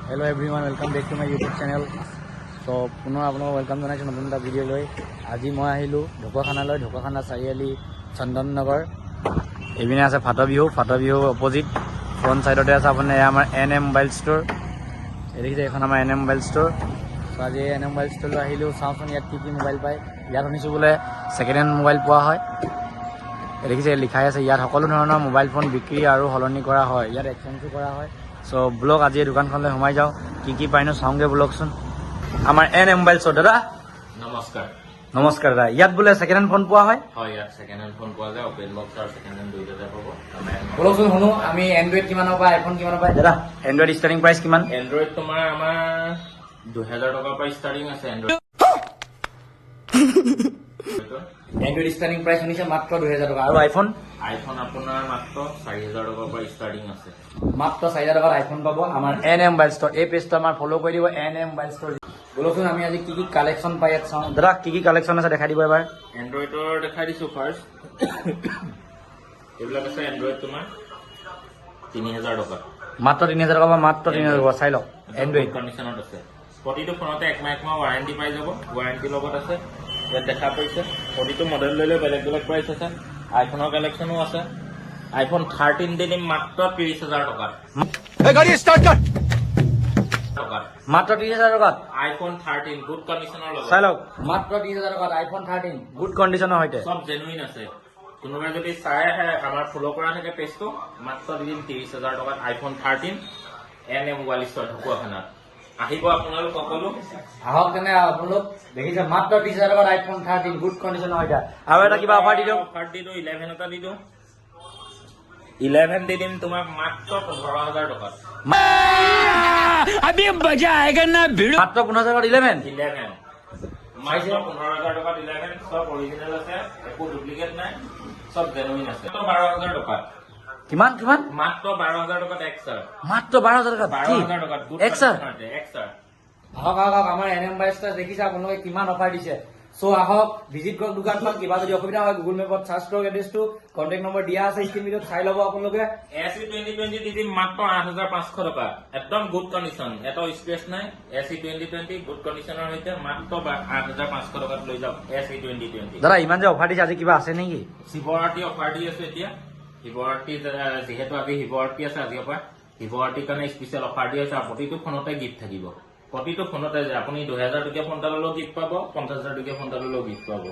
Hello everyone, welcome back to my YouTube channel. So পুনৰ আপোনাক welcome জনাইছো নতুন এটা ভিডিঅ' লৈ। আজি মই আহিলো ঢকুৱাখানালৈ, ঢকুৱাখানা চাৰিআলি চন্দন নগৰ। এইপিনে আছে ফাটবিহু অপোজিট ফ্ৰণ্ট সাইডতে আছে আপোনাৰ আমাৰ NM মোবাইল ষ্ট'ৰ। এই দেখিছে এখন আমাৰ NM মোবাইল ষ্ট'ৰ। তো আজি NM মোবাইল ষ্ট'ৰলৈ আহিলো, চাওঁচোন ইয়াত কি মোবাইল পায়। ইয়াত শুনিছোঁ বোলে ছেকেণ্ড হেণ্ড মোবাইল পোৱা হয়। এই দেখিছে লিখাই আছে ইয়াত সকলো ধৰণৰ মোবাইল ফোন বিক্ৰী আৰু সলনি কৰা হয়, ইয়াত এক্সচেঞ্জো কৰা হয়। সো ব্লগ আজি দোকানখনলৈ সোমাই যাওঁ, কি পাইনো চাওঁগে ব্লগচোন। আমাৰ NM মোবাইল ষ্ট'ৰ। দাদা নমস্কাৰ দাদা, ইয়াত বোলে ছেকেণ্ড হেণ্ড ফোন পোৱা হয়? হয়, ইয়াত ছেকেণ্ড হেণ্ড ফোন পোৱা যায়, অপেন বক্স আৰু ছেকেণ্ড হেণ্ড দুইটাতে পাব। ব্লগচোন শুনো, আমি এণ্ড্ৰইড কিমানৰ পৰা আইফোন কিমানৰ পৰা? দাদা এণ্ড্ৰইড ষ্টাৰ্টিং প্ৰাইচ কিমান? এণ্ড্ৰইড তোমাৰ আমাৰ 2000 টকাৰ পৰা ষ্টাৰ্টিং আছে। এণ্ড্ৰইড ষ্টাৰ্টিং প্ৰাইচ শুনিছে মাত্ৰ 2000 টকা। আৰু আইফোন? আইফোন আপোনাৰ মাত্ৰ 4000 টকাৰ পৰা ষ্টাৰ্টিং আছে। মাত্ৰ 4000 টকাত আইফোন পাব আমাৰ NM মোবাইল ষ্ট'ৰ। এই পেজটো আমাৰ ফ'ল' কৰি দিব, NM মোবাইল ষ্ট'ৰ। বলকচোন আমি আজি কি কালেকশ্যন পাই ইয়াত চাওঁ। দাদা কি কালেকশ্যন আছে দেখাই দিব এবাৰ। এণ্ড্ৰইডৰ দেখাই দিছোঁ ফাৰ্ষ্ট। এইবিলাক আছে এণ্ড্ৰইড তোমাৰ 3000 টকা। মাত্ৰ 3000 টকা বা মাত্ৰ 3000 টকা, চাই লওক এণ্ড্ৰইড কণ্ডিশ্যনত আছে। প্ৰতিটো ফোনতে একমাহ ৱাৰেণ্টি পাই যাব, ৱাৰেণ্টিৰ লগত আছে। ইয়াত দেখা পাইছে প্ৰতিটো মডেল লৈ লৈ বেলেগ বেলেগ প্ৰাইচ আছে। আইফোনৰ কালেকশ্যনো আছে। আইফোন 13 দি দিম মাত্ৰ 30,000 টকাত। মাত্ৰ 30,000 টকাত আইফোন 13 গুড কণ্ডিশ্যনৰ লগত চাই লওক, মাত্ৰ 30,000 টকাত আইফোন 13 গুড কণ্ডিশ্যনৰ সৈতে। চব জেনুইন আছে। কোনোবাই যদি চাই আহে আমাৰ ফ'ল' কৰা থাকে পেজটো, মাত্ৰ দি দিম 30,000 টকাত আইফোন 13 NM মোবাইল ষ্ট'ৰ ঢকুৱাখানাত। আহিব আপোনালোক সকলো, আহক তেনে আপোনালোক দেখিছে মাত্ৰ 30,000 টকাত আইফোন 13 গুড কণ্ডিশ্যনৰ সৈতে। আৰু এটা কিবা অফাৰ দি দিয়ক। অফাৰ দি দিওঁ, 11 এটা দি দিওঁ। 11 দি দিম তোমাক মাত্ৰ 15,000 টকাত। মাত্ৰ 15,000 টকাত 11 মাত্ৰ 15,000 টকাত 11 চব অৰিজিনেল আছে, একো ডুপ্লিকেট নাই, চব জেনুইন আছে। 12,000 টকাত কিমান মাত্ৰ 12,000 টকাত এক্সাৰ। মাত্ৰ 12,000 টকাত 12,000 টকাত গুড এক্সাৰ। এক্সাৰ। আহক আমাৰ NM মোবাইল ষ্ট'ৰ দেখিছে আপোনালোকে কিমান অফাৰ দিছে। চ' আহক ভিজিট কৰক দোকানখন। কিবা যদি অসুবিধা হয় গুগল মেপত চাৰ্চ কৰক এড্ৰেছটো, কণ্টেক্ট নম্বৰ দিয়া আছে স্ক্ৰীন ভিডিঅ'ত, চাই ল'ব আপোনালোকে। AC 2020 দি দিম মাত্ৰ 8,500 টকা, একদম গুড কণ্ডিশ্যন, এটা স্পেচ নাই। AC 2020 গুড কণ্ডিশ্যনৰ সৈতে মাত্ৰ 8,500 টকাত লৈ যাওক AC 2020। দাদা ইমান যে অফাৰ দিছে, আজি কিবা আছে নেকি? শিৱৰাত্ৰি অফাৰ দি আছো এতিয়া। শিৱৰাত্ৰি যিহেতু আজি শিৱৰাত্ৰি আছে, আজিৰ পৰা শিৱৰাত্ৰিৰ কাৰণে স্পেচিয়েল অফাৰ দি আছে। প্ৰতিটো ফোনতে গিফ্ট থাকিব, প্ৰতিটো ফোনতে যে আপুনি 2000 টকীয়া ফোন এটা ল'লেও গিফ্ট পাব, 50,000 টকীয়া ফোন এটা ল'লেও গিফ্ট পাব।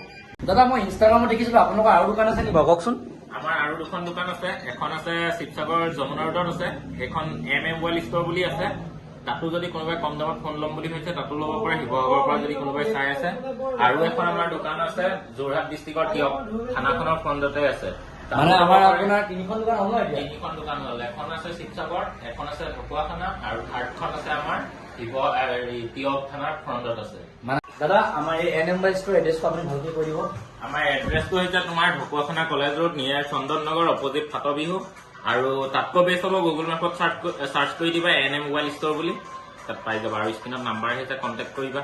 দাদা মই ইনষ্টাগ্ৰামত দেখিছিলো আপোনালোকৰ আৰু দোকান আছে নেকি বাৰু, কওকচোন। আমাৰ আৰু দুখন দোকান আছে। এখন আছে শিৱসাগৰ যমুনা ৰোডত আছে, সেইখন NM মোবাইল ষ্ট'ৰ বুলি আছে। তাতো যদি কোনোবাই কম দামত ফোন ল'ম বুলি ভাবিছে তাতো ল'ব পাৰে, শিৱসাগৰৰ পৰা যদি কোনোবাই চাই আছে। আৰু এখন আমাৰ দোকান আছে যোৰহাট ডিষ্ট্ৰিক্টৰ তিয়ক থানাখনৰ ফ্ৰণ্টতে আছে। মানে আমাৰ আপোনাৰ তিনিখন দোকান হ'ল ন এতিয়া? তিনিখন দোকান হ'ল, এখন আছে শিৱসাগৰ, এখন আছে ঢকুৱাখানা, আৰু থাৰ্ডখন আছে আমাৰ তিয়ক থানাৰ ফ্ৰণ্টত আছে। মানে দাদা আমাৰ এই NM মোবাইল ষ্ট'ৰ এড্ৰেছটো আপুনি ভালকে কৈ দিব। আমাৰ এড্ৰেছটো হৈছে তোমাৰ ঢকুৱাখানা কলেজ ৰোড নিয়াৰ চন্দন নগৰ অপোজিট ফাটবিহু। আৰু তাতকৈ বেষ্ট হ'ব গুগল মেপত চাৰ্চ কৰি দিবা NM মোবাইল ষ্ট'ৰ বুলি, তাত পাই যাবা। আৰু স্ক্ৰীণত নাম্বাৰ আহিছে, কণ্টেক্ট কৰিবা।